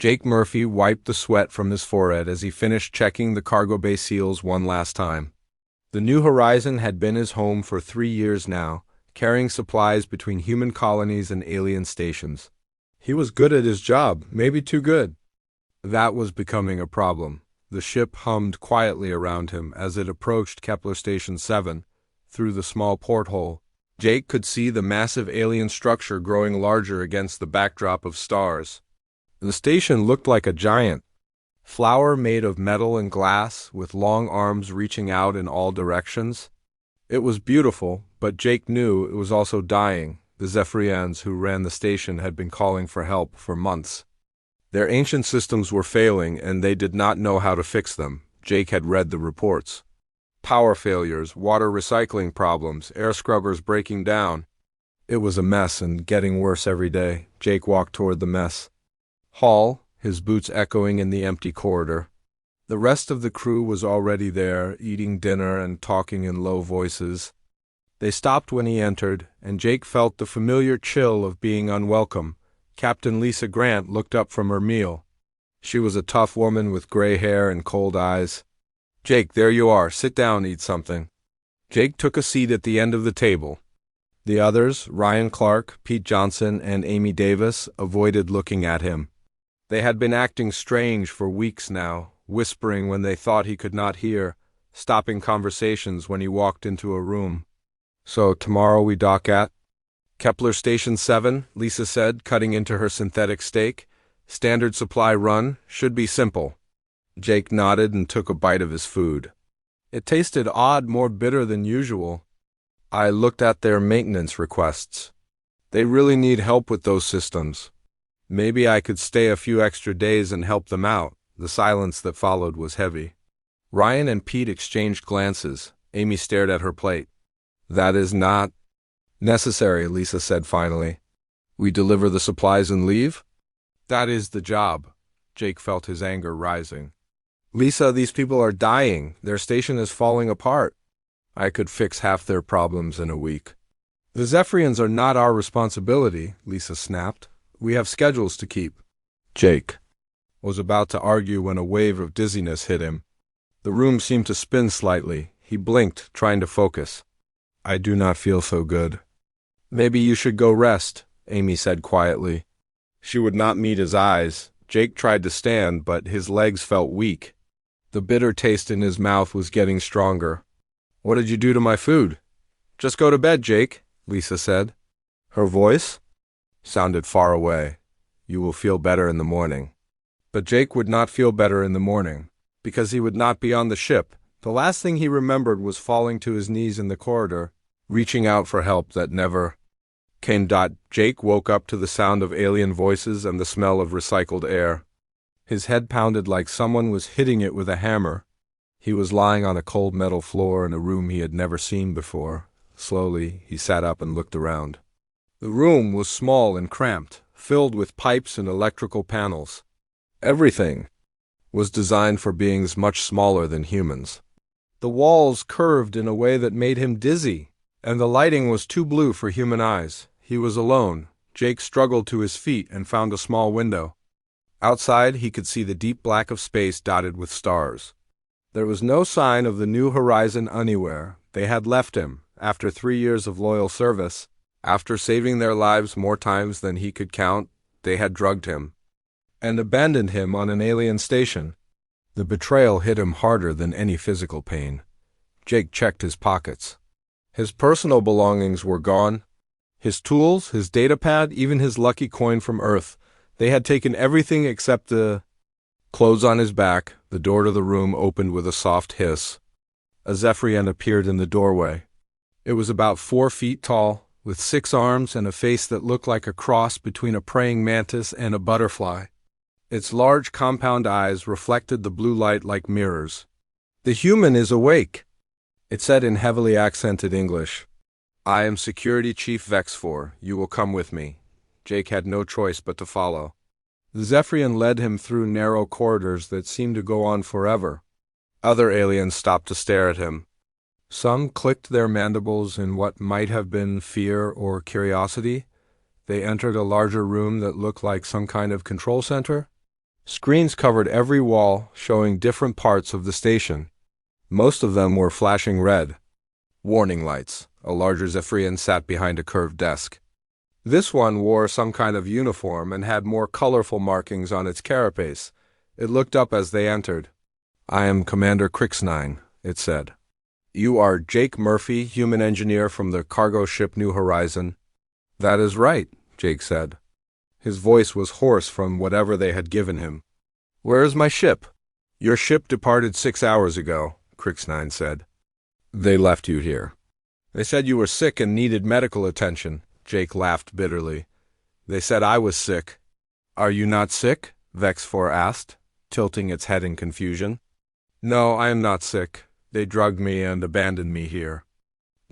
Jake Murphy wiped the sweat from his forehead as he finished checking the cargo bay seals one last time. The New Horizon had been his home for 3 years now, carrying supplies between human colonies and alien stations. He was good at his job, maybe too good. That was becoming a problem. The ship hummed quietly around him as it approached Kepler Station 7. Through the small porthole, Jake could see the massive alien structure growing larger against the backdrop of stars. The station looked like a giant flower made of metal and glass, with long arms reaching out in all directions. It was beautiful, but Jake knew it was also dying. The Zephyrians who ran the station had been calling for help for months. Their ancient systems were failing, and they did not know how to fix them. Jake had read the reports. Power failures, water recycling problems, air scrubbers breaking down. It was a mess and getting worse every day. Jake walked toward the mess hall, his boots echoing in the empty corridor. The rest of the crew was already there, eating dinner and talking in low voices. They stopped when he entered, and Jake felt the familiar chill of being unwelcome. Captain Lisa Grant looked up from her meal. She was a tough woman with gray hair and cold eyes. "Jake, there you are. Sit down, eat something." Jake took a seat at the end of the table. The others, Ryan Clark, Pete Johnson, and Amy Davis, avoided looking at him. They had been acting strange for weeks now, whispering when they thought he could not hear, stopping conversations when he walked into a room. "So tomorrow we dock at Kepler Station 7, Lisa said, cutting into her synthetic steak. "Standard supply run, should be simple." Jake nodded and took a bite of his food. It tasted odd, more bitter than usual. "I looked at their maintenance requests. They really need help with those systems. Maybe I could stay a few extra days and help them out." The silence that followed was heavy. Ryan and Pete exchanged glances. Amy stared at her plate. "That is not necessary," Lisa said finally. "We deliver the supplies and leave?" "That is the job." Jake felt his anger rising. "Lisa, these people are dying. Their station is falling apart. I could fix half their problems in a week." "The Zephyrians are not our responsibility," Lisa snapped. "We have schedules to keep." Jake was about to argue when a wave of dizziness hit him. The room seemed to spin slightly. He blinked, trying to focus. "I do not feel so good." "Maybe you should go rest," Amy said quietly. She would not meet his eyes. Jake tried to stand, but his legs felt weak. The bitter taste in his mouth was getting stronger. "What did you do to my food?" "Just go to bed, Jake," Lisa said. Her voice sounded far away. "You will feel better in the morning." But Jake would not feel better in the morning, because he would not be on the ship. The last thing he remembered was falling to his knees in the corridor, reaching out for help that never came. Jake woke up to the sound of alien voices and the smell of recycled air. His head pounded like someone was hitting it with a hammer. He was lying on a cold metal floor in a room he had never seen before. Slowly, he sat up and looked around. The room was small and cramped, filled with pipes and electrical panels. Everything was designed for beings much smaller than humans. The walls curved in a way that made him dizzy, and the lighting was too blue for human eyes. He was alone. Jake struggled to his feet and found a small window. Outside, he could see the deep black of space dotted with stars. There was no sign of the New Horizon anywhere. They had left him, after 3 years of loyal service. After saving their lives more times than he could count, they had drugged him and abandoned him on an alien station. The betrayal hit him harder than any physical pain. Jake checked his pockets. His personal belongings were gone. His tools, his datapad, even his lucky coin from Earth. They had taken everything except the clothes on his back. The door to the room opened with a soft hiss. A Zephyrian appeared in the doorway. It was about 4 feet tall, with 6 arms and a face that looked like a cross between a praying mantis and a butterfly. Its large compound eyes reflected the blue light like mirrors. "The human is awake," it said in heavily accented English. "I am Security Chief Vex4. You will come with me." Jake had no choice but to follow. The Zephyrian led him through narrow corridors that seemed to go on forever. Other aliens stopped to stare at him. Some clicked their mandibles in what might have been fear or curiosity. They entered a larger room that looked like some kind of control center. Screens covered every wall, showing different parts of the station. Most of them were flashing red. Warning lights. A larger Zephyrian sat behind a curved desk. This one wore some kind of uniform and had more colorful markings on its carapace. It looked up as they entered. "I am Commander Crixnine," it said. "You are Jake Murphy, human engineer from the cargo ship New Horizon." "That is right," Jake said. His voice was hoarse from whatever they had given him. "Where is my ship?" "Your ship departed 6 hours ago," Crixnine said. "They left you here." "They said you were sick and needed medical attention," Jake laughed bitterly. "They said I was sick." "Are you not sick?" Vex-4 asked, tilting its head in confusion. "No, I am not sick. They drugged me and abandoned me here."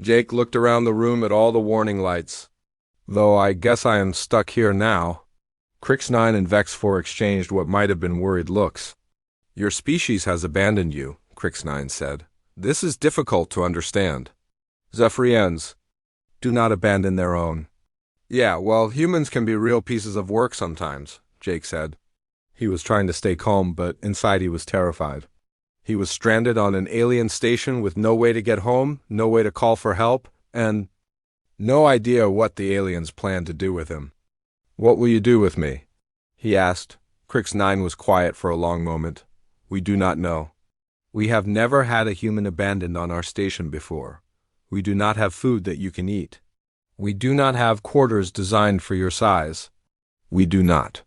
Jake looked around the room at all the warning lights. "Though I guess I am stuck here now." Crixnine and Vex-4 exchanged what might have been worried looks. "Your species has abandoned you," Crixnine said. "This is difficult to understand. Zephyrians do not abandon their own." "Yeah, well, humans can be real pieces of work sometimes," Jake said. He was trying to stay calm, but inside he was terrified. He was stranded on an alien station with no way to get home, no way to call for help, and no idea what the aliens planned to do with him. "What will you do with me?" he asked. Crixnine was quiet for a long moment. "We do not know. We have never had a human abandoned on our station before. We do not have food that you can eat. We do not have quarters designed for your size. We do not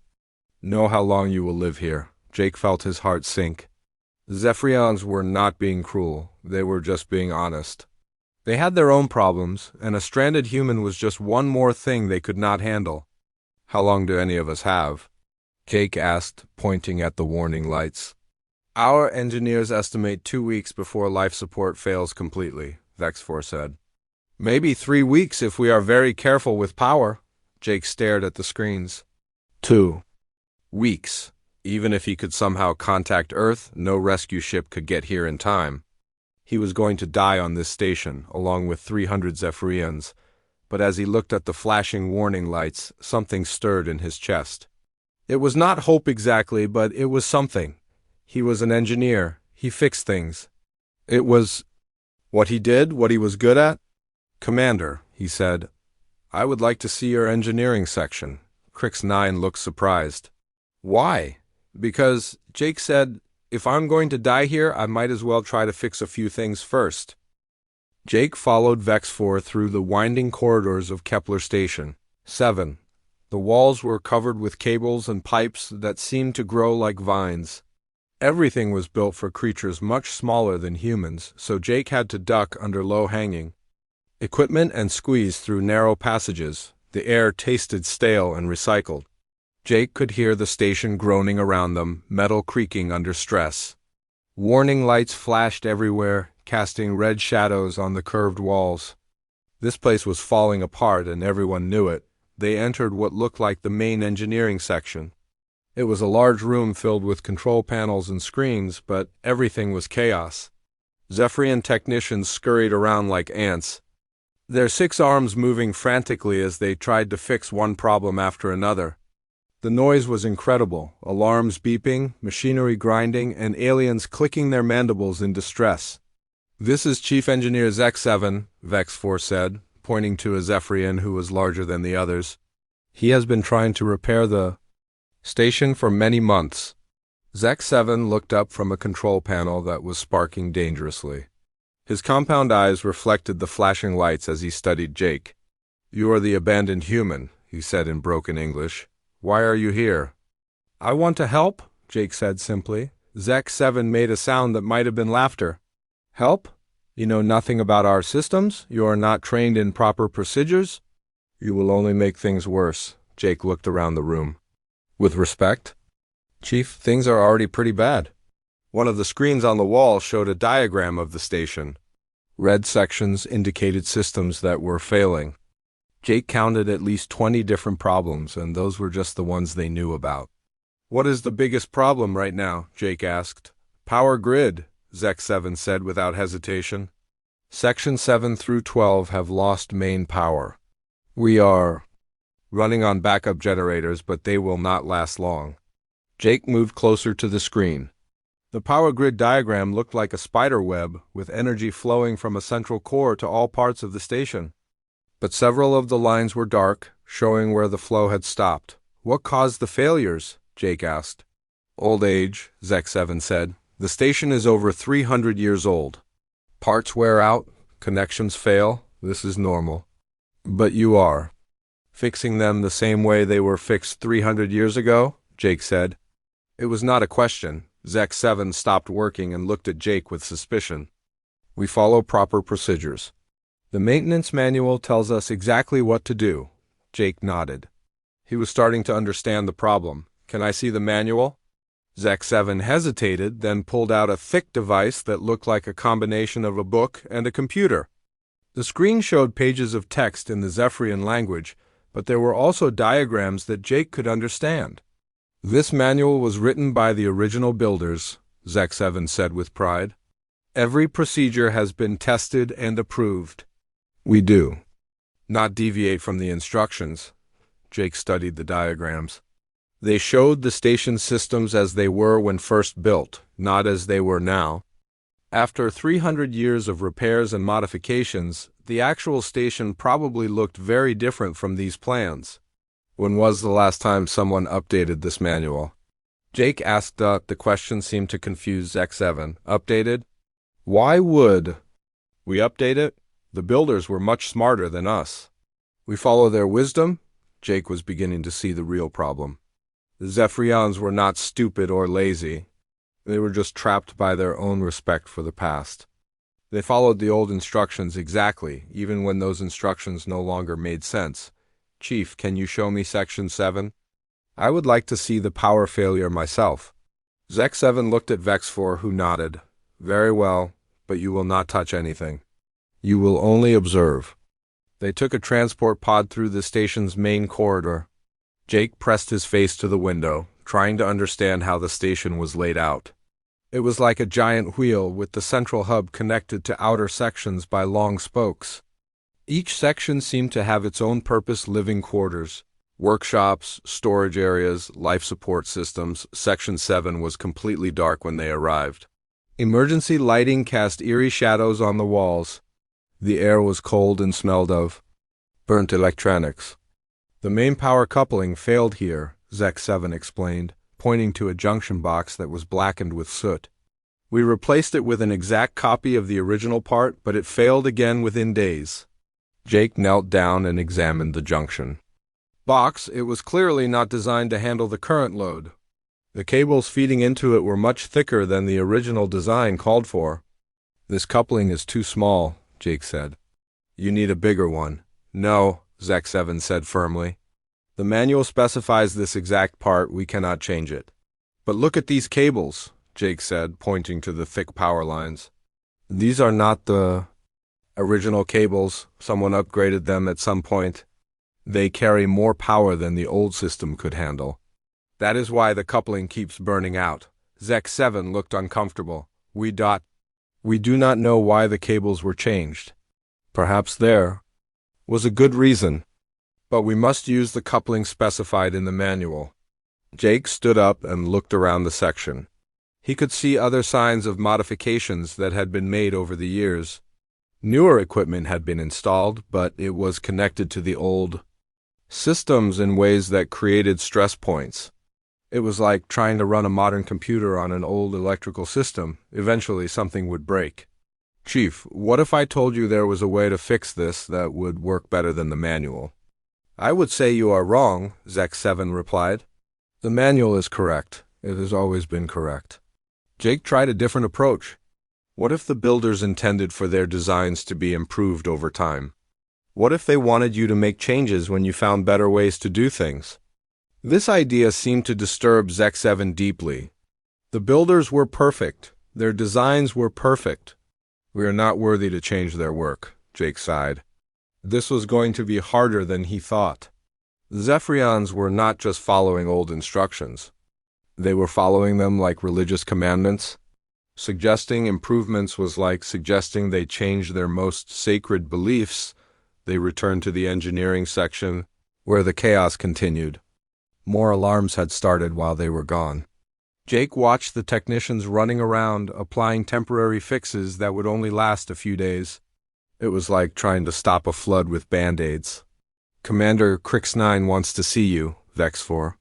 know how long you will live here." Jake felt his heart sink. Zephyrians were not being cruel. They were just being honest. They had their own problems, and a stranded human was just one more thing they could not handle. "How long do any of us have?" Jake asked, pointing at the warning lights. "Our engineers estimate 2 weeks before life support fails completely," Vex-4 said. "Maybe 3 weeks if we are very careful with power." Jake stared at the screens. 2 weeks. Even if he could somehow contact Earth, no rescue ship could get here in time. He was going to die on this station, along with 300 Zephyrians, but as he looked at the flashing warning lights, something stirred in his chest. It was not hope exactly, but it was something. He was an engineer. He fixed things. It was what he did, what he was good at. "Commander," he said, "I would like to see your engineering section." Crixnine looked surprised. "Why?" "Because," Jake said, "if I'm going to die here, I might as well try to fix a few things first." Jake followed Vex-4 through the winding corridors of Kepler Station 7. The walls were covered with cables and pipes that seemed to grow like vines. Everything was built for creatures much smaller than humans, so Jake had to duck under low-hanging equipment and squeeze through narrow passages. The air tasted stale and recycled. Jake could hear the station groaning around them, metal creaking under stress. Warning lights flashed everywhere, casting red shadows on the curved walls. This place was falling apart, and everyone knew it. They entered what looked like the main engineering section. It was a large room filled with control panels and screens, but everything was chaos. Zephyrian technicians scurried around like ants, their 6 arms moving frantically as they tried to fix one problem after another. The noise was incredible, alarms beeping, machinery grinding, and aliens clicking their mandibles in distress. "This is Chief Engineer Zek-7, Vex-4 said, pointing to a Zephyrian who was larger than the others. "He has been trying to repair the station for many months." Zek-7 looked up from a control panel that was sparking dangerously. His compound eyes reflected the flashing lights as he studied Jake. "You are the abandoned human," he said in broken English. "Why are you here?" "I want to help," Jake said simply. Zek-7 made a sound that might have been laughter. "Help? You know nothing about our systems? You are not trained in proper procedures? You will only make things worse." Jake looked around the room. "With respect, Chief, things are already pretty bad." One of the screens on the wall showed a diagram of the station. Red sections indicated systems that were failing. Jake counted at least 20 different problems, and those were just the ones they knew about. "What is the biggest problem right now?" Jake asked. "Power grid," Zek-7 said without hesitation. "Section 7 through 12 have lost main power. We are running on backup generators, but they will not last long." Jake moved closer to the screen. The power grid diagram looked like a spider web, with energy flowing from a central core to all parts of the station. But several of the lines were dark, showing where the flow had stopped. What caused the failures? Jake asked. Old age, Zek7 said. The station is over 300 years old. Parts wear out, connections fail. This is normal. But you are fixing them the same way they were fixed 300 years ago? Jake said. It was not a question. Zek7 stopped working and looked at Jake with suspicion. We follow proper procedures. The maintenance manual tells us exactly what to do. Jake nodded. He was starting to understand the problem. Can I see the manual? Zek7 hesitated, then pulled out a thick device that looked like a combination of a book and a computer. The screen showed pages of text in the Zephyrian language, but there were also diagrams that Jake could understand. This manual was written by the original builders, Zek7 said with pride. Every procedure has been tested and approved. We do not deviate from the instructions. Jake studied the diagrams. They showed the station systems as they were when first built, not as they were now. After 300 years of repairs and modifications, the actual station probably looked very different from these plans. When was the last time someone updated this manual? Jake asked. The question seemed to confuse Zek7. Updated? Why would we update it? The builders were much smarter than us. We follow their wisdom? Jake was beginning to see the real problem. The Zephyrians were not stupid or lazy. They were just trapped by their own respect for the past. They followed the old instructions exactly, even when those instructions no longer made sense. Chief, can you show me Section 7? I would like to see the power failure myself. Zek7 looked at Vex4, who nodded. Very well, but you will not touch anything. You will only observe. They took a transport pod through the station's main corridor. Jake pressed his face to the window, trying to understand how the station was laid out. It was like a giant wheel with the central hub connected to outer sections by long spokes. Each section seemed to have its own purpose: living quarters, workshops, storage areas, life support systems. Section 7 was completely dark when they arrived. Emergency lighting cast eerie shadows on the walls. The air was cold and smelled of burnt electronics. The main power coupling failed here, Zek7 explained, pointing to a junction box that was blackened with soot. We replaced it with an exact copy of the original part, but it failed again within days. Jake knelt down and examined the junction box. It was clearly not designed to handle the current load. The cables feeding into it were much thicker than the original design called for. This coupling is too small, Jake said. You need a bigger one. No, Zek7 said firmly. The manual specifies this exact part. We cannot change it. But look at these cables, Jake said, pointing to the thick power lines. These are not the original cables. Someone upgraded them at some point. They carry more power than the old system could handle. That is why the coupling keeps burning out. Zek7 looked uncomfortable. We do not know why the cables were changed. Perhaps there was a good reason, but we must use the coupling specified in the manual. Jake stood up and looked around the section. He could see other signs of modifications that had been made over the years. Newer equipment had been installed, but it was connected to the old systems in ways that created stress points. It was like trying to run a modern computer on an old electrical system. Eventually, something would break. Chief, what if I told you there was a way to fix this that would work better than the manual? I would say you are wrong, Zek7 replied. The manual is correct. It has always been correct. Jake tried a different approach. What if the builders intended for their designs to be improved over time? What if they wanted you to make changes when you found better ways to do things? This idea seemed to disturb Zek7 deeply. The builders were perfect. Their designs were perfect. We are not worthy to change their work, Jake sighed. This was going to be harder than he thought. The Zephyrians were not just following old instructions. They were following them like religious commandments. Suggesting improvements was like suggesting they change their most sacred beliefs. They returned to the engineering section, where the chaos continued. More alarms had started while they were gone. Jake watched the technicians running around, applying temporary fixes that would only last a few days. It was like trying to stop a flood with Band-Aids. "Commander Crix-9 wants to see you," Vex-4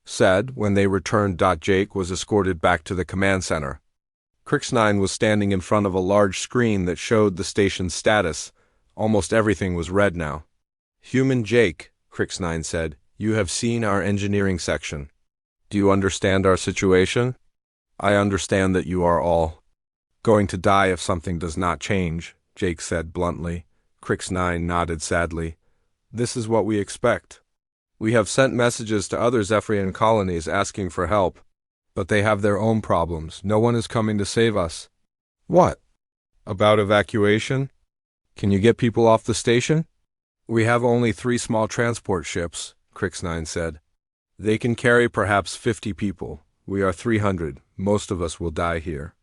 said when they returned. Jake was escorted back to the command center. Crix-9 was standing in front of a large screen that showed the station's status. Almost everything was red now. "Human Jake," Crix-9 said, "you have seen our engineering section. Do you understand our situation?" "I understand that you are all going to die if something does not change," Jake said bluntly. Crix-9 nodded sadly. "This is what we expect. We have sent messages to other Zephyrian colonies asking for help, but they have their own problems. No one is coming to save us." "What? About evacuation? Can you get people off the station?" "We have only 3 small transport ships," Crix-9 said. "They can carry perhaps 50 people. We are 300. Most of us will die here."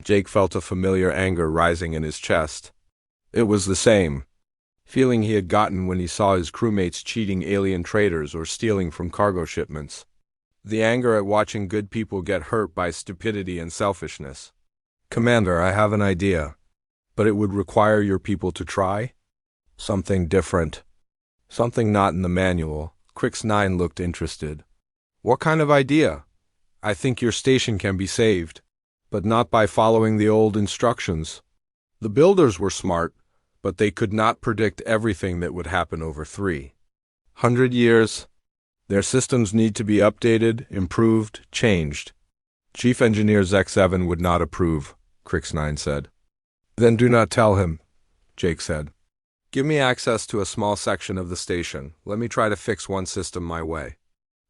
Jake felt a familiar anger rising in his chest. It was the same feeling he had gotten when he saw his crewmates cheating alien traders or stealing from cargo shipments. The anger at watching good people get hurt by stupidity and selfishness. "Commander, I have an idea, but it would require your people to try something different. Something not in the manual." Crix-9 looked interested. "What kind of idea?" "I think your station can be saved, but not by following the old instructions. The builders were smart, but they could not predict everything that would happen over 300 years. Their systems need to be updated, improved, changed." "Chief Engineer Zek-7 would not approve," Crix-9 said. "Then do not tell him," Jake said. "Give me access to a small section of the station. Let me try to fix one system my way.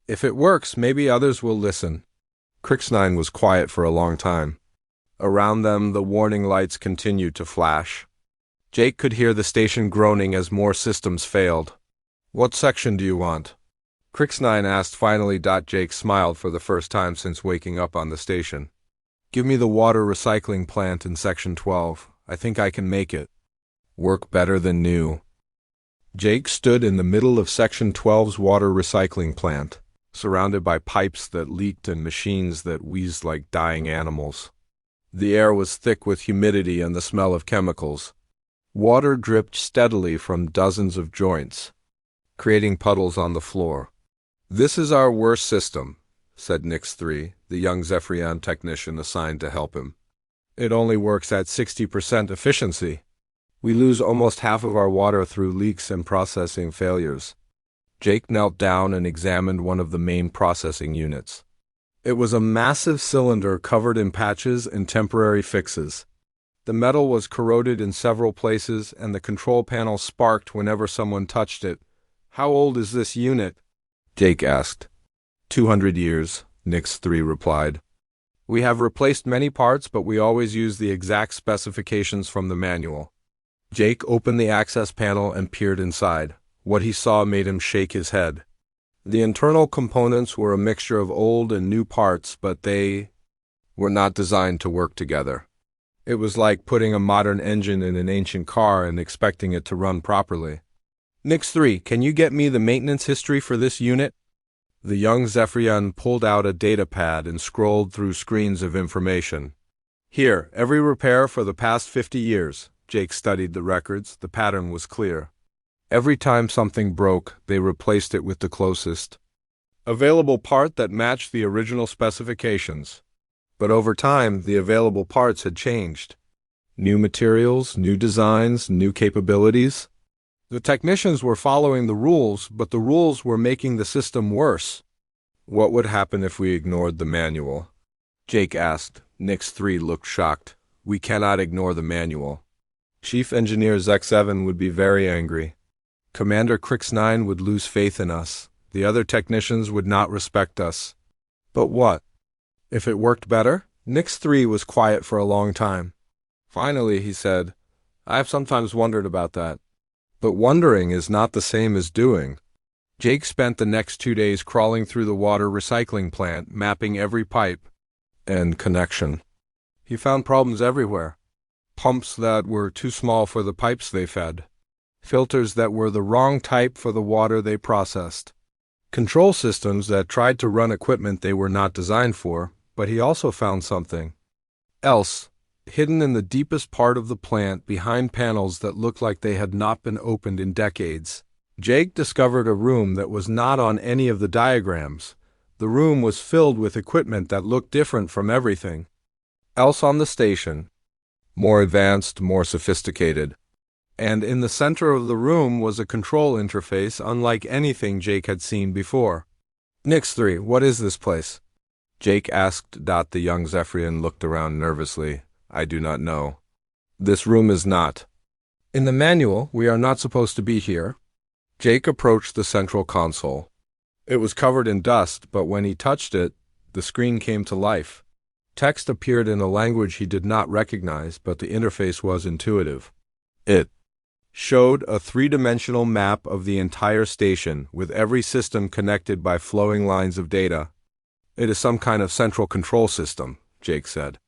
If it works, maybe others will listen." Crix-9 was quiet for a long time. Around them, the warning lights continued to flash. Jake could hear the station groaning as more systems failed. "What section do you want?" Crix-9 asked finally. Jake smiled for the first time since waking up on the station. "Give me the water recycling plant in Section 12. I think I can make it work better than new." Jake stood in the middle of Section 12's water recycling plant, surrounded by pipes that leaked and machines that wheezed like dying animals. The air was thick with humidity and the smell of chemicals. Water dripped steadily from dozens of joints, creating puddles on the floor. "This is our worst system," said Nix-3, the young Zephyrian technician assigned to help him. "It only works at 60% efficiency. We lose almost half of our water through leaks and processing failures." Jake knelt down and examined one of the main processing units. It was a massive cylinder covered in patches and temporary fixes. The metal was corroded in several places, and the control panel sparked whenever someone touched it. "How old is this unit?" Jake asked. 200 years, Nix-3 replied. "We have replaced many parts, but we always use the exact specifications from the manual." Jake opened the access panel and peered inside. What he saw made him shake his head. The internal components were a mixture of old and new parts, but they were not designed to work together. It was like putting a modern engine in an ancient car and expecting it to run properly. "Nix-3, can you get me the maintenance history for this unit?" The young Zephyrian pulled out a data pad and scrolled through screens of information. "Here, every repair for the past 50 years. Jake studied the records. The pattern was clear. Every time something broke, they replaced it with the closest available part that matched the original specifications. But over time, the available parts had changed. New materials, new designs, new capabilities. The technicians were following the rules, but the rules were making the system worse." "What would happen if we ignored the manual?" Jake asked. Nix-3 looked shocked. "We cannot ignore the manual. Chief Engineer Zek-7 would be very angry. Commander Crix-9 would lose faith in us. The other technicians would not respect us." "But what if it worked better?" Nix-3 was quiet for a long time. Finally, he said, "I have sometimes wondered about that. But wondering is not the same as doing." Jake spent the next 2 days crawling through the water recycling plant, mapping every pipe and connection. He found problems everywhere. Pumps that were too small for the pipes they fed. Filters that were the wrong type for the water they processed. Control systems that tried to run equipment they were not designed for. But he also found something else, hidden in the deepest part of the plant behind panels that looked like they had not been opened in decades. Jake discovered a room that was not on any of the diagrams. The room was filled with equipment that looked different from everything else on the station. More advanced, more sophisticated. And in the center of the room was a control interface unlike anything Jake had seen before. Nix-3, what is this place? Jake asked. The young Zephyrian looked around nervously. I do not know. This room is not. In the manual, we are not supposed to be here. Jake approached the central console. It was covered in dust, but when he touched it, the screen came to life. Text appeared in a language he did not recognize, but the interface was intuitive. It showed a three-dimensional map of the entire station, with every system connected by flowing lines of data. It is some kind of central control system, Jake said.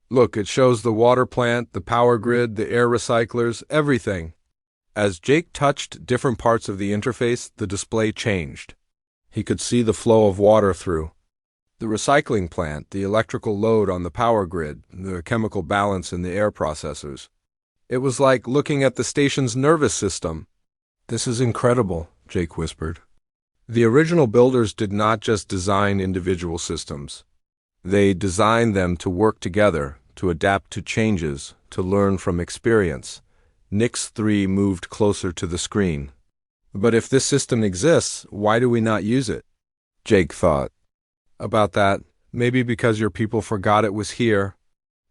Look, it shows the water plant, the power grid, the air recyclers, everything. As Jake touched different parts of the interface, the display changed. He could see the flow of water through the recycling plant, the electrical load on the power grid, the chemical balance in the air processors. It was like looking at the station's nervous system. This is incredible, Jake whispered. The original builders did not just design individual systems. They designed them to work together, to adapt to changes, to learn from experience. Nix-3 moved closer to the screen. But if this system exists, why do we not use it? Jake thought about that. Maybe because your people forgot it was here.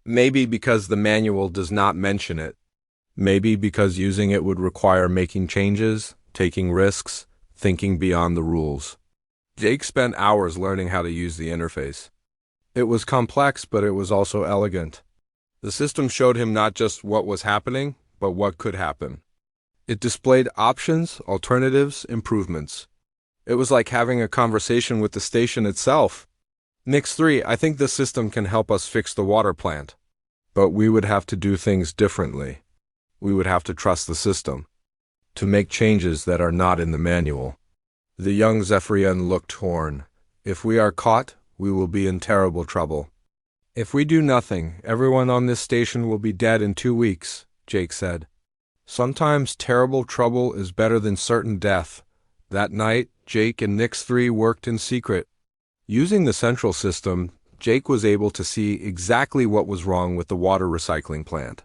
Maybe because the manual does not mention it. Maybe because using it would require making changes, taking risks, thinking beyond the rules. Jake spent hours learning how to use the interface. It was complex, but it was also elegant. The system showed him not just what was happening, but what could happen. It displayed options, alternatives, improvements. It was like having a conversation with the station itself. Nix-3, I think this system can help us fix the water plant. But we would have to do things differently. We would have to trust the system. To make changes that are not in the manual. The young Zephyrian looked torn. If we are caught, we will be in terrible trouble. If we do nothing, everyone on this station will be dead in 2 weeks, Jake said. Sometimes terrible trouble is better than certain death. That night, Jake and Nix-3 worked in secret. Using the central system, Jake was able to see exactly what was wrong with the water recycling plant.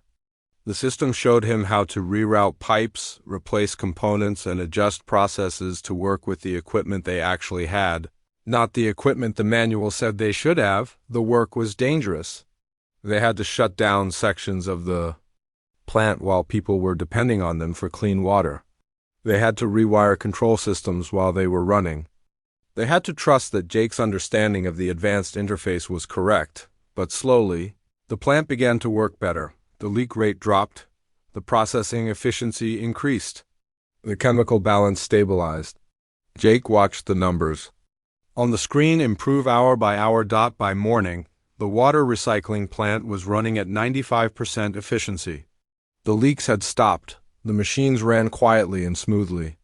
The system showed him how to reroute pipes, replace components, and adjust processes to work with the equipment they actually had. Not the equipment the manual said they should have. The work was dangerous. They had to shut down sections of the plant while people were depending on them for clean water. They had to rewire control systems while they were running. They had to trust that Jake's understanding of the advanced interface was correct, but slowly, the plant began to work better. The leak rate dropped. The processing efficiency increased. The chemical balance stabilized. Jake watched the numbers. On the screen, improve hour by hour. By morning, the water recycling plant was running at 95% efficiency. The leaks had stopped. The machines ran quietly and smoothly.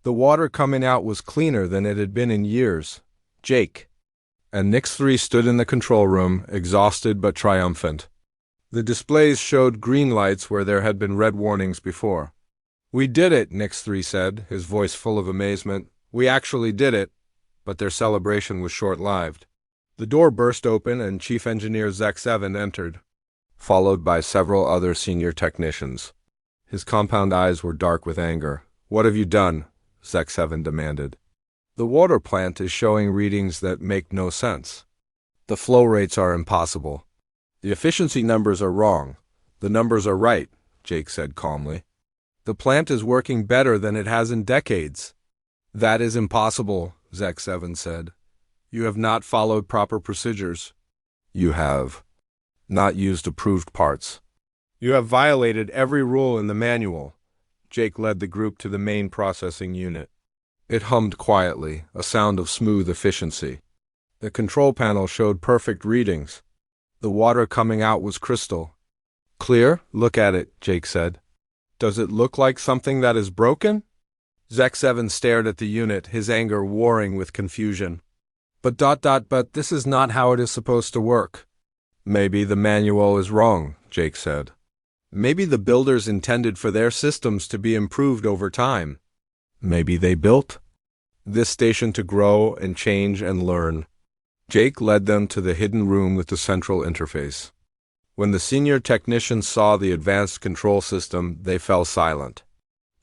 The water coming out was cleaner than it had been in years. Jake and Nix-3 stood in the control room, exhausted but triumphant. The displays showed green lights where there had been red warnings before. We did it, Nix-3 said, his voice full of amazement. We actually did it. But their celebration was short-lived. The door burst open and Chief Engineer Zek-7 entered, followed by several other senior technicians. His compound eyes were dark with anger. What have you done? Zek-7 demanded. The water plant is showing readings that make no sense. The flow rates are impossible. The efficiency numbers are wrong. The numbers are right, Jake said calmly. The plant is working better than it has in decades. That is impossible, Zek-7 said. You have not followed proper procedures. You have not used approved parts. You have violated every rule in the manual. Jake led the group to the main processing unit. It hummed quietly, a sound of smooth efficiency. The control panel showed perfect readings. The water coming out was crystal clear. Look at it, Jake said. Does it look like something that is broken? Zek-7 stared at the unit, his anger warring with confusion. But this is not how it is supposed to work. Maybe the manual is wrong, Jake said. Maybe the builders intended for their systems to be improved over time. Maybe they built this station to grow and change and learn. Jake led them to the hidden room with the central interface. When the senior technicians saw the advanced control system, they fell silent.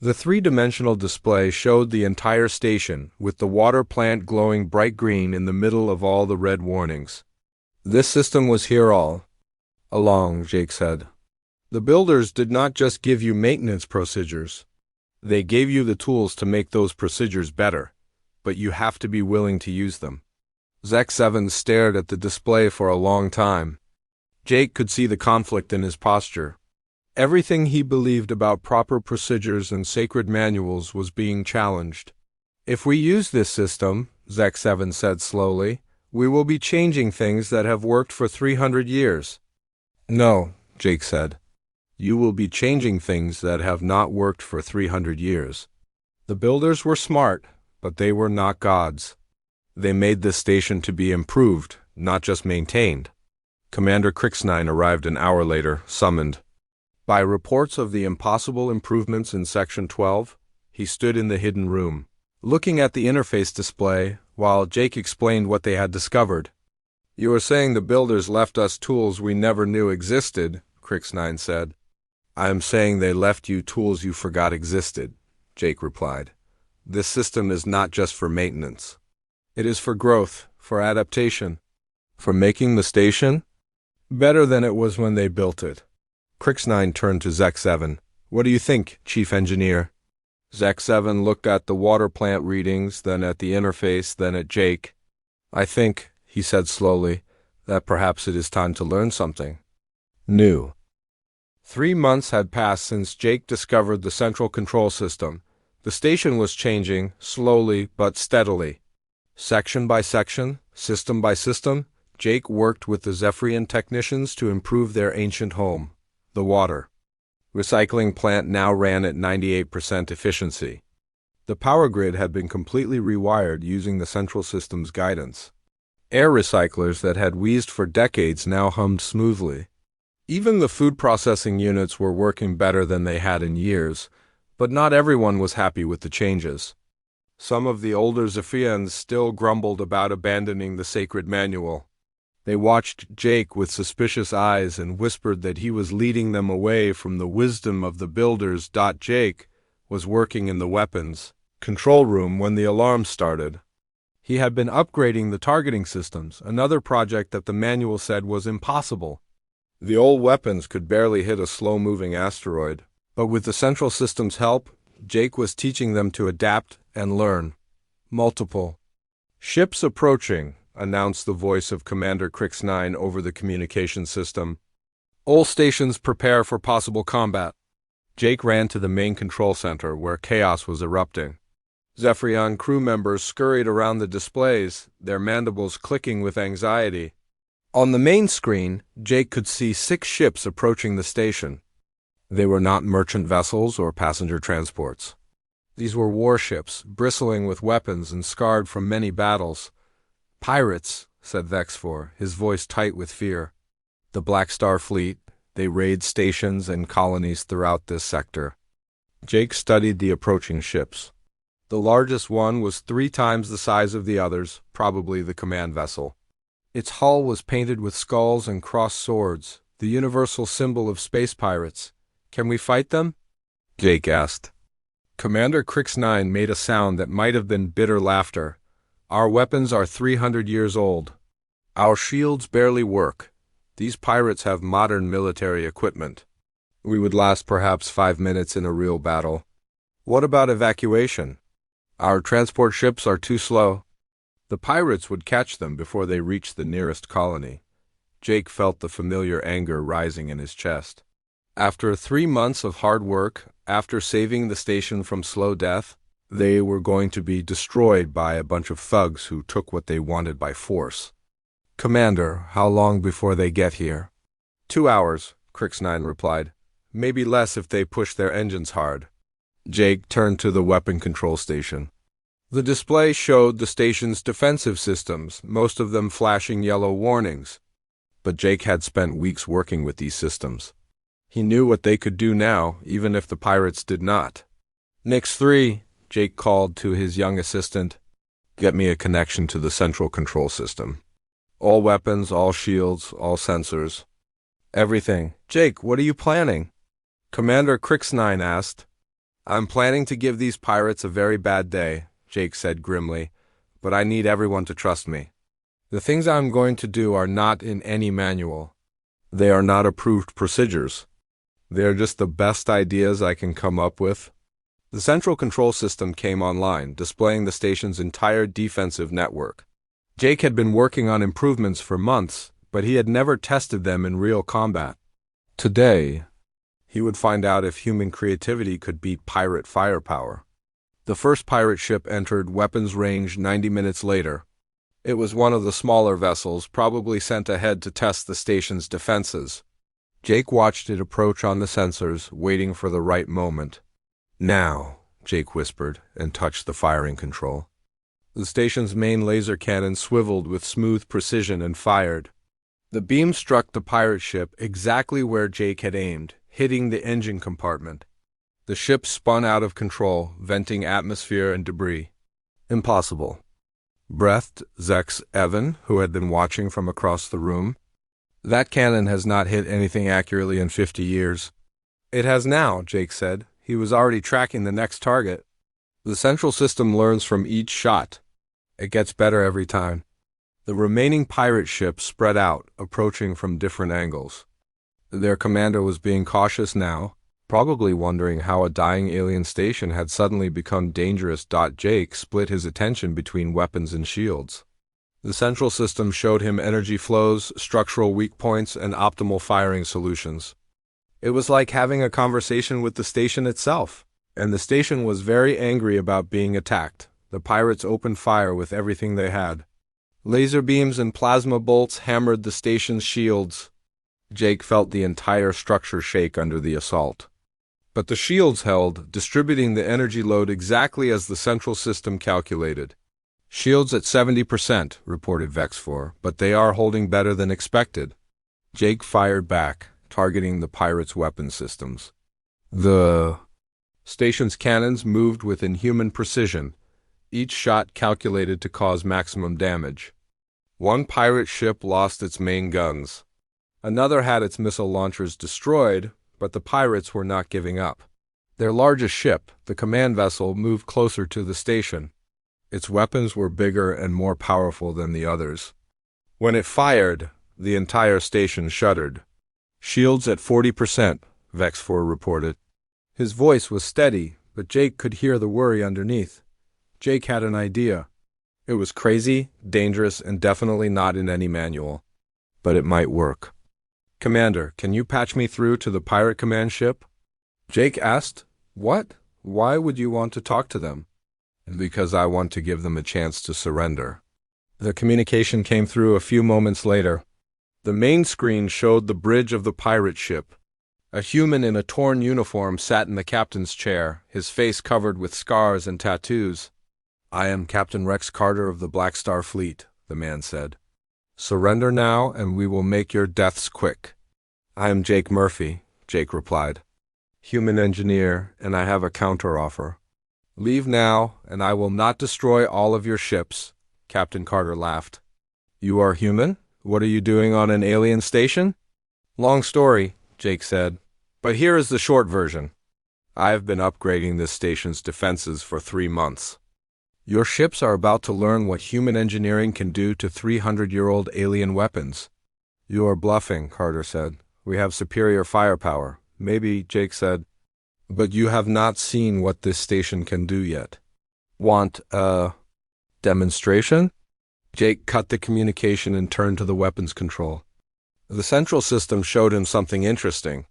The three-dimensional display showed the entire station, with the water plant glowing bright green in the middle of all the red warnings. This system was here all along, Jake said. The builders did not just give you maintenance procedures. They gave you the tools to make those procedures better, but you have to be willing to use them. Zek-7 stared at the display for a long time. Jake could see the conflict in his posture. Everything he believed about proper procedures and sacred manuals was being challenged. If we use this system, Zek-7 said slowly, we will be changing things that have worked for 300 years. No, Jake said. You will be changing things that have not worked for 300 years. The builders were smart, but they were not gods. They made this station to be improved, not just maintained. Commander Crixnine arrived an hour later, summoned. By reports of the impossible improvements in Section 12, he stood in the hidden room, looking at the interface display, while Jake explained what they had discovered. You are saying the builders left us tools we never knew existed, Crixnine said. I am saying they left you tools you forgot existed, Jake replied. This system is not just for maintenance. It is for growth, for adaptation, for making the station better than it was when they built it. Crixnine turned to Zek-7. What do you think, Chief Engineer? Zek-7 looked at the water plant readings, then at the interface, then at Jake. I think, he said slowly, that perhaps it is time to learn something new. 3 months had passed since Jake discovered the central control system. The station was changing, slowly but steadily. Section by section, system by system, Jake worked with the Zephyrian technicians to improve their ancient home, the water. Recycling plant now ran at 98% efficiency. The power grid had been completely rewired using the central system's guidance. Air recyclers that had wheezed for decades now hummed smoothly. Even the food processing units were working better than they had in years, but not everyone was happy with the changes. Some of the older Zephyrians still grumbled about abandoning the sacred manual. They watched Jake with suspicious eyes and whispered that he was leading them away from the wisdom of the builders. Jake was working in the weapons control room when the alarm started. He had been upgrading the targeting systems, another project that the manual said was impossible. The old weapons could barely hit a slow-moving asteroid, but with the central system's help, Jake was teaching them to adapt and learn. Multiple ships approaching, announced the voice of Commander Crixnine over the communication system. All stations prepare for possible combat. Jake ran to the main control center where chaos was erupting. Zephyrian crew members scurried around the displays, their mandibles clicking with anxiety. On the main screen, Jake could see 6 ships approaching the station. They were not merchant vessels or passenger transports. These were warships, bristling with weapons and scarred from many battles. Pirates, said Vex-4, his voice tight with fear. The Black Star Fleet, they raid stations and colonies throughout this sector. Jake studied the approaching ships. The largest one was 3 times the size of the others, probably the command vessel. Its hull was painted with skulls and crossed swords, the universal symbol of space pirates. Can we fight them? Jake asked. Commander Crixnine made a sound that might have been bitter laughter. Our weapons are 300 years old. Our shields barely work. These pirates have modern military equipment. We would last perhaps 5 minutes in a real battle. What about evacuation? Our transport ships are too slow. The pirates would catch them before they reached the nearest colony. Jake felt the familiar anger rising in his chest. After 3 months of hard work, after saving the station from slow death, they were going to be destroyed by a bunch of thugs who took what they wanted by force. Commander, how long before they get here? 2 hours, Crixnine replied. Maybe less if they push their engines hard. Jake turned to the weapon control station. The display showed the station's defensive systems, most of them flashing yellow warnings. But Jake had spent weeks working with these systems. He knew what they could do now, even if the pirates did not. "Nix 3, Jake called to his young assistant. "Get me a connection to the central control system. All weapons, all shields, all sensors. Everything." "Jake, what are you planning?" Commander Crixnine asked. "I'm planning to give these pirates a very bad day," Jake said grimly, "but I need everyone to trust me. The things I'm going to do are not in any manual. They are not approved procedures. They are just the best ideas I can come up with." The central control system came online, displaying the station's entire defensive network. Jake had been working on improvements for months, but he had never tested them in real combat. Today, he would find out if human creativity could beat pirate firepower. The first pirate ship entered weapons range 90 minutes later. It was one of the smaller vessels, probably sent ahead to test the station's defenses. Jake watched it approach on the sensors, waiting for the right moment. "Now," Jake whispered, and touched the firing control. The station's main laser cannon swiveled with smooth precision and fired. The beam struck the pirate ship exactly where Jake had aimed, hitting the engine compartment. The ship spun out of control, venting atmosphere and debris. "Impossible," breathed Zex Evan, who had been watching from across the room. "That cannon has not hit anything accurately in 50 years. "It has now," Jake said. He was already tracking the next target. "The central system learns from each shot. It gets better every time." The remaining pirate ships spread out, approaching from different angles. Their commander was being cautious now, probably wondering how a dying alien station had suddenly become dangerous. Jake split his attention between weapons and shields. The central system showed him energy flows, structural weak points, and optimal firing solutions. It was like having a conversation with the station itself. And the station was very angry about being attacked. The pirates opened fire with everything they had. Laser beams and plasma bolts hammered the station's shields. Jake felt the entire structure shake under the assault. But the shields held, distributing the energy load exactly as the central system calculated. "Shields at 70%, reported Vex4, but they are holding better than expected." Jake fired back, targeting the pirates' weapon systems. The station's cannons moved with inhuman precision, each shot calculated to cause maximum damage. One pirate ship lost its main guns. Another had its missile launchers destroyed, but the pirates were not giving up. Their largest ship, the command vessel, moved closer to the station. Its weapons were bigger and more powerful than the others. When it fired, the entire station shuddered. "Shields at 40%, Vex4 reported. His voice was steady, but Jake could hear the worry underneath. Jake had an idea. It was crazy, dangerous, and definitely not in any manual. But it might work. "Commander, can you patch me through to the pirate command ship?" Jake asked. "What? Why would you want to talk to them?" "Because I want to give them a chance to surrender." The communication came through a few moments later. The main screen showed the bridge of the pirate ship. A human in a torn uniform sat in the captain's chair, his face covered with scars and tattoos. "I am Captain Rex Carter of the Black Star Fleet," the man said. "Surrender now, and we will make your deaths quick." "I am Jake Murphy," Jake replied. "Human engineer, and I have a counteroffer. Leave now, and I will not destroy all of your ships." Captain Carter laughed. "You are human? What are you doing on an alien station?" "Long story," Jake said. "But here is the short version. I have been upgrading this station's defenses for 3 months. Your ships are about to learn what human engineering can do to 300-year-old alien weapons." "You are bluffing," Carter said. "We have superior firepower." "Maybe," Jake said. "But you have not seen what this station can do yet." "Want a demonstration?" Jake cut the communication and turned to the weapons control. The central system showed him something interesting.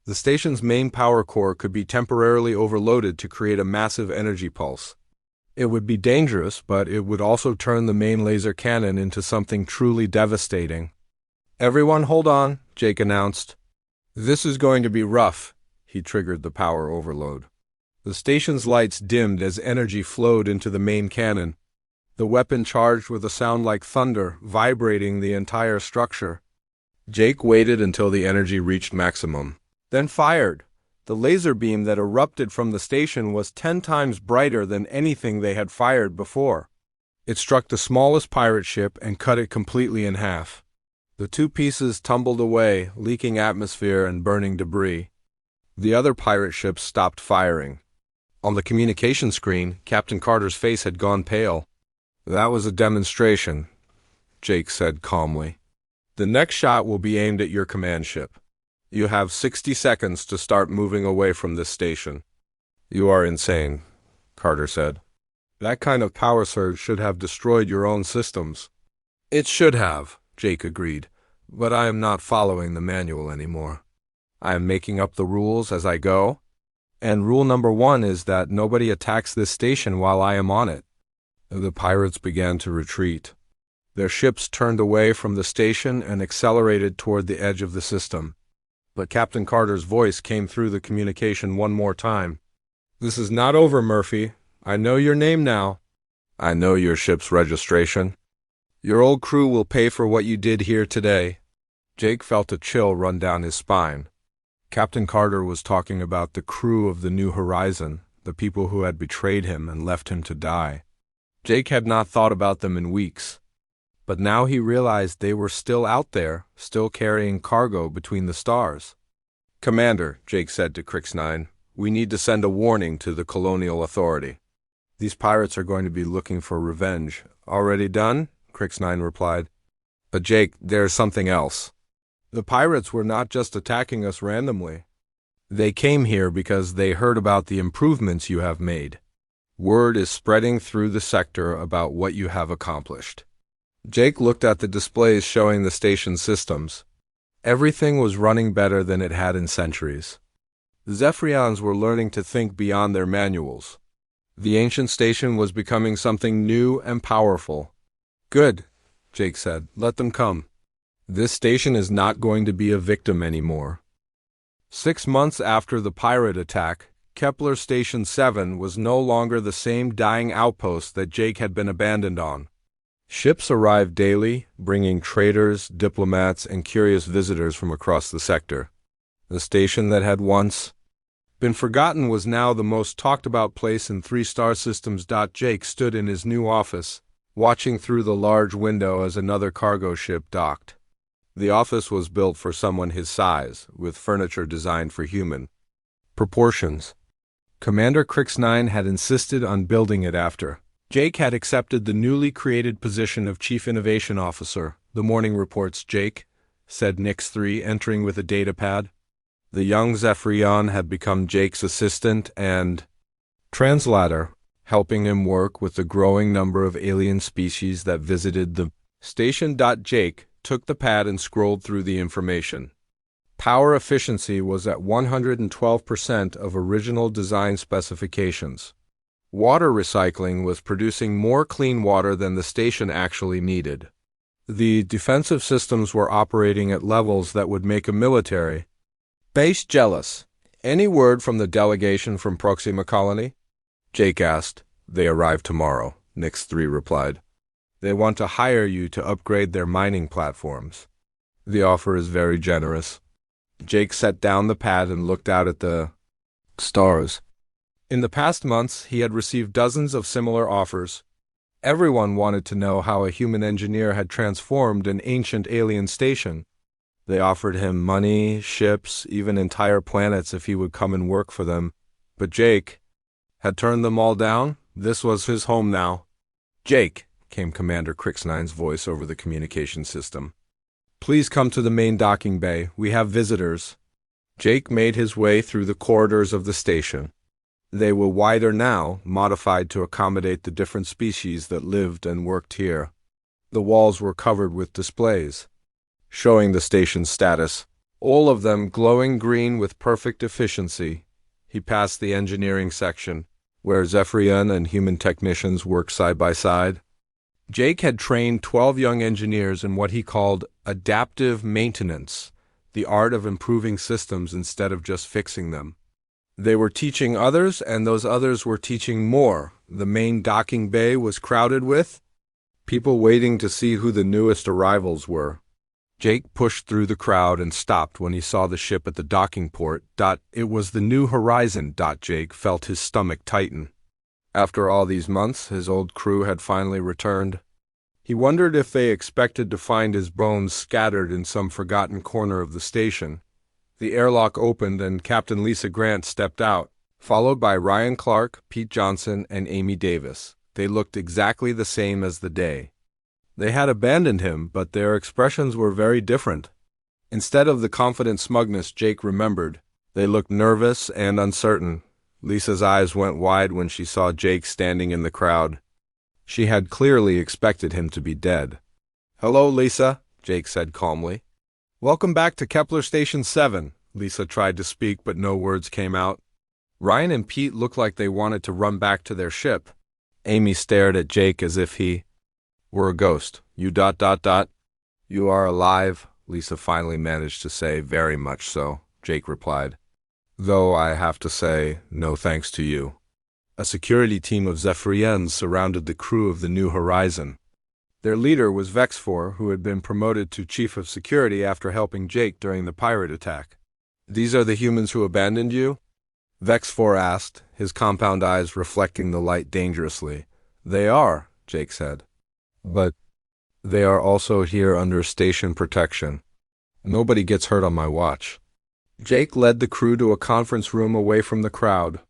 The station's main power core could be temporarily overloaded to create a massive energy pulse. It would be dangerous, but it would also turn the main laser cannon into something truly devastating. "Everyone hold on," Jake announced. "This is going to be rough." He triggered the power overload. The station's lights dimmed as energy flowed into the main cannon. The weapon charged with a sound like thunder, vibrating the entire structure. Jake waited until the energy reached maximum, then fired. The laser beam that erupted from the station was 10 times brighter than anything they had fired before. It struck the smallest pirate ship and cut it completely in half. The two pieces tumbled away, leaking atmosphere and burning debris. The other pirate ships stopped firing. On the communication screen, Captain Carter's face had gone pale. "That was a demonstration," Jake said calmly. "The next shot will be aimed at your command ship. You have 60 seconds to start moving away from this station." "You are insane," Carter said. "That kind of power surge should have destroyed your own systems." "It should have," Jake agreed, "but I am not following the manual anymore. I am making up the rules as I go, and rule number 1 is that nobody attacks this station while I am on it." The pirates began to retreat. Their ships turned away from the station and accelerated toward the edge of the system. But Captain Carter's voice came through the communication one more time. "This is not over, Murphy. I know your name now. I know your ship's registration. Your old crew will pay for what you did here today." Jake felt a chill run down his spine. Captain Carter was talking about the crew of the New Horizon, the people who had betrayed him and left him to die. Jake had not thought about them in weeks, but now he realized they were still out there, still carrying cargo between the stars. "Commander," Jake said to Crix-9, "we need to send a warning to the Colonial Authority. These pirates are going to be looking for revenge." "Already done?" Crix-9 replied. "But Jake, there's something else. The pirates were not just attacking us randomly. They came here because they heard about the improvements you have made. Word is spreading through the sector about what you have accomplished." Jake looked at the displays showing the station's systems. Everything was running better than it had in centuries. The Zephyrians were learning to think beyond their manuals. The ancient station was becoming something new and powerful. "Good," Jake said. "Let them come. This station is not going to be a victim anymore." 6 months after the pirate attack, Kepler Station 7 was no longer the same dying outpost that Jake had been abandoned on. Ships arrived daily, bringing traders, diplomats, and curious visitors from across the sector. The station that had once been forgotten was now the most talked-about place in 3-star systems. Jake stood in his new office, watching through the large window as another cargo ship docked. The office was built for someone his size, with furniture designed for human proportions. Commander Crix-9 had insisted on building it after. Jake had accepted the newly created position of Chief Innovation Officer. "The morning reports, Jake," said Nix-3, entering with a datapad. The young Zephyrian had become Jake's assistant and translator, helping him work with the growing number of alien species that visited the station. Jake took the pad and scrolled through the information. Power efficiency was at 112% of original design specifications. Water recycling was producing more clean water than the station actually needed. The defensive systems were operating at levels that would make a military base jealous. "Any word from the delegation from Proxima Colony?" Jake asked. "They arrive tomorrow," Nix-3 replied. "They want to hire you to upgrade their mining platforms. The offer is very generous." Jake set down the pad and looked out at the stars. In the past months, he had received dozens of similar offers. Everyone wanted to know how a human engineer had transformed an ancient alien station. They offered him money, ships, even entire planets if he would come and work for them. But Jake had turned them all down. This was his home now. "Jake," came Commander Crix-9's voice over the communication system. "Please come to the main docking bay. We have visitors." Jake made his way through the corridors of the station. They were wider now, modified to accommodate the different species that lived and worked here. The walls were covered with displays showing the station's status, all of them glowing green with perfect efficiency. He passed the engineering section, where Zephyrian and human technicians worked side by side. Jake had trained 12 young engineers in what he called adaptive maintenance, the art of improving systems instead of just fixing them. They were teaching others, and those others were teaching more. The main docking bay was crowded with people waiting to see who the newest arrivals were. Jake pushed through the crowd and stopped when he saw the ship at the docking port. It was the New Horizon. Jake felt his stomach tighten. After all these months, his old crew had finally returned. He wondered if they expected to find his bones scattered in some forgotten corner of the station. The airlock opened and Captain Lisa Grant stepped out, followed by Ryan Clark, Pete Johnson, and Amy Davis. They looked exactly the same as the day. They had abandoned him, but their expressions were very different. Instead of the confident smugness Jake remembered, they looked nervous and uncertain. Lisa's eyes went wide when she saw Jake standing in the crowd. She had clearly expected him to be dead. "Hello, Lisa," Jake said calmly. "Welcome back to Kepler Station 7. Lisa tried to speak, but no words came out. Ryan and Pete looked like they wanted to run back to their ship. Amy stared at Jake as if he were a ghost. "You ... You are alive," Lisa finally managed to say. "Very much so," Jake replied. "Though I have to say, no thanks to you." A security team of Zephyrians surrounded the crew of the New Horizon. Their leader was Vexfor, who had been promoted to chief of security after helping Jake during the pirate attack. "These are the humans who abandoned you?" Vexfor asked, his compound eyes reflecting the light dangerously. "They are," Jake said. "But they are also here under station protection. Nobody gets hurt on my watch." Jake led the crew to a conference room away from the crowd.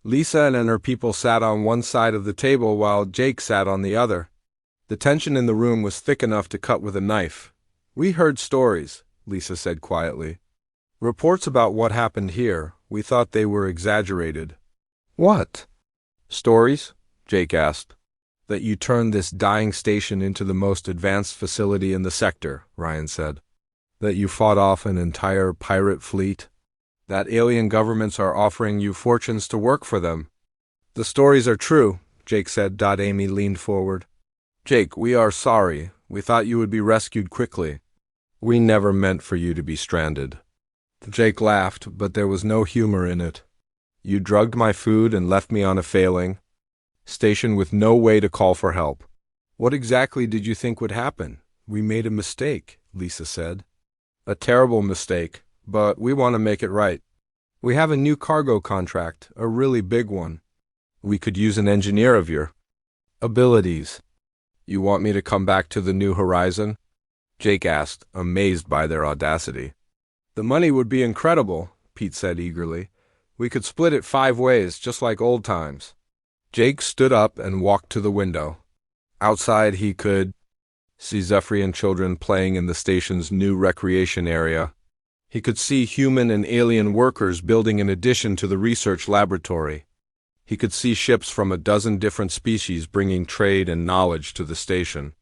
Lisa and her people sat on one side of the table while Jake sat on the other. The tension in the room was thick enough to cut with a knife. "We heard stories," Lisa said quietly. "Reports about what happened here. We thought they were exaggerated." "What stories?" Jake asked. "That you turned this dying station into the most advanced facility in the sector," Ryan said. "That you fought off an entire pirate fleet. That alien governments are offering you fortunes to work for them." "The stories are true," Jake said. Amy leaned forward. "Jake, we are sorry. We thought you would be rescued quickly. We never meant for you to be stranded." Jake laughed, but there was no humor in it. "You drugged my food and left me on a failing station with no way to call for help. What exactly did you think would happen?" "We made a mistake," Lisa said. "A terrible mistake, but we want to make it right. We have a new cargo contract, a really big one. We could use an engineer of your abilities." "You want me to come back to the New Horizon?" Jake asked, amazed by their audacity. "The money would be incredible," Pete said eagerly. "We could split it 5 ways, just like old times." Jake stood up and walked to the window. Outside he could see Zephyrian children playing in the station's new recreation area. He could see human and alien workers building an addition to the research laboratory. He could see ships from a dozen different species bringing trade and knowledge to the station.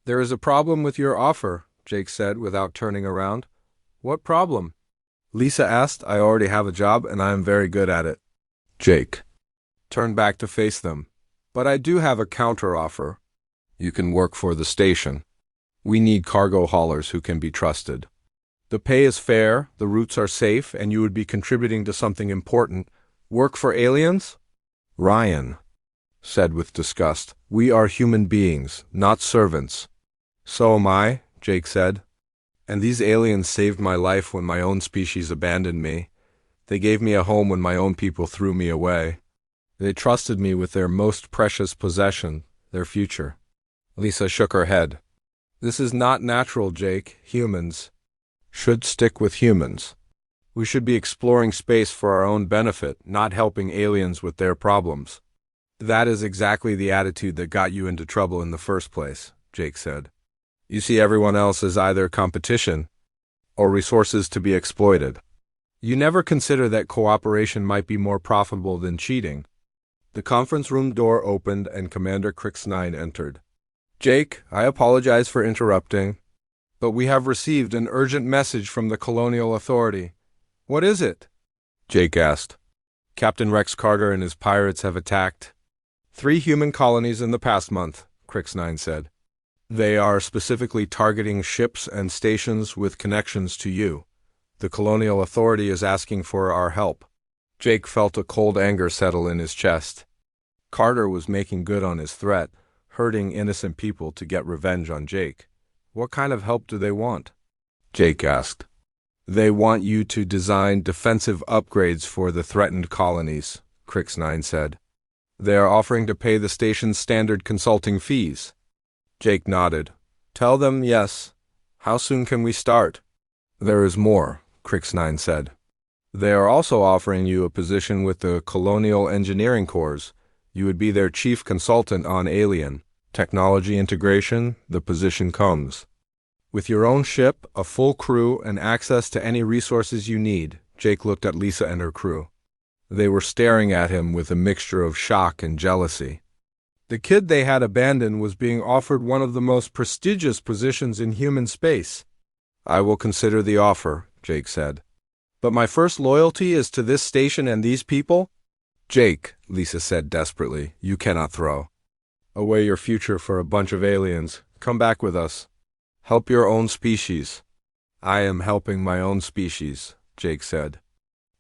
"There is a problem with your offer," Jake said without turning around. "What problem?" Lisa asked. "I already have a job and I am very good at it." Jake turned back to face them. "But I do have a counter-offer. You can work for the station. We need cargo haulers who can be trusted. The pay is fair, the routes are safe, and you would be contributing to something important. Work for aliens?" Ryan said with disgust. "We are human beings, not servants." "So am I," Jake said. "And these aliens saved my life when my own species abandoned me. They gave me a home when my own people threw me away. They trusted me with their most precious possession, their future." Lisa shook her head. "This is not natural, Jake. Humans should stick with humans. We should be exploring space for our own benefit, not helping aliens with their problems." "That is exactly the attitude that got you into trouble in the first place," Jake said. "You see everyone else as either competition or resources to be exploited. You never consider that cooperation might be more profitable than cheating." The conference room door opened and Commander Crix9 entered. "Jake, I apologize for interrupting, but we have received an urgent message from the Colonial Authority." "What is it?" Jake asked. "Captain Rex Carter and his pirates have attacked 3 human colonies in the past month," Crix9 said. "They are specifically targeting ships and stations with connections to you. The Colonial Authority is asking for our help." Jake felt a cold anger settle in his chest. Carter was making good on his threat, hurting innocent people to get revenge on Jake. What kind of help do they want? Jake asked. They want you to design defensive upgrades for the threatened colonies, Crix9 said. They are offering to pay the station's standard consulting fees. Jake nodded. Tell them yes. How soon can we start? There is more, Crix9 said. They are also offering you a position with the Colonial Engineering Corps. You would be their chief consultant on alien technology integration. The position comes with your own ship, a full crew, and access to any resources you need. Jake looked at Lisa and her crew. They were staring at him with a mixture of shock and jealousy. The kid they had abandoned was being offered one of the most prestigious positions in human space. I will consider the offer, Jake said. But my first loyalty is to this station and these people? Jake, Lisa said desperately, you cannot throw away your future for a bunch of aliens. Come back with us. Help your own species. I am helping my own species, Jake said.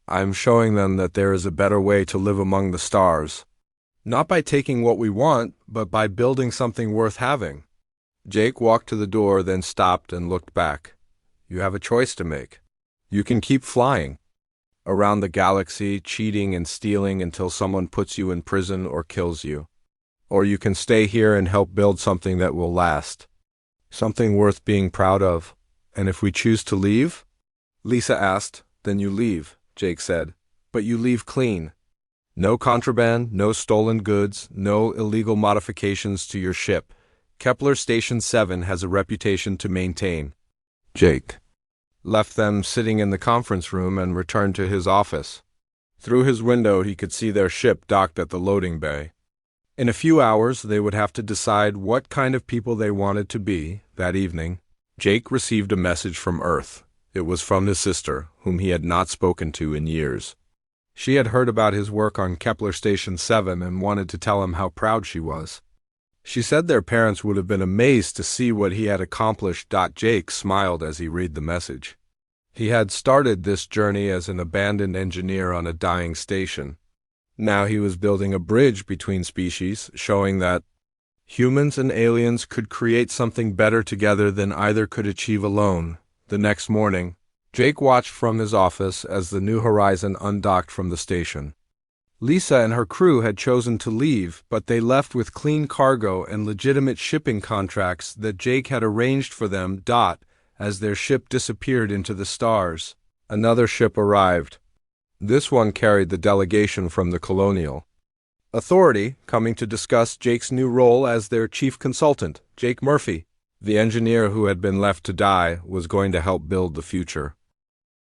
I am showing them that there is a better way to live among the stars. Not by taking what we want, but by building something worth having. Jake walked to the door, then stopped and looked back. You have a choice to make. You can keep flying around the galaxy, cheating and stealing until someone puts you in prison or kills you. Or you can stay here and help build something that will last. Something worth being proud of. And if we choose to leave? Lisa asked. Then you leave, Jake said. But you leave clean. No contraband, no stolen goods, no illegal modifications to your ship. Kepler Station 7 has a reputation to maintain. Jake left them sitting in the conference room and returned to his office. Through his window he could see their ship docked at the loading bay. In a few hours they would have to decide what kind of people they wanted to be. That evening, Jake received a message from Earth. It was from his sister, whom he had not spoken to in years. She had heard about his work on Kepler Station 7 and wanted to tell him how proud she was. She said their parents would have been amazed to see what he had accomplished. Jake smiled as he read the message. He had started this journey as an abandoned engineer on a dying station. Now he was building a bridge between species, showing that humans and aliens could create something better together than either could achieve alone. The next morning, Jake watched from his office as the New Horizon undocked from the station. Lisa and her crew had chosen to leave, but they left with clean cargo and legitimate shipping contracts that Jake had arranged for them. As their ship disappeared into the stars, another ship arrived. This one carried the delegation from the Colonial Authority, coming to discuss Jake's new role as their chief consultant. Jake Murphy, the engineer who had been left to die, was going to help build the future.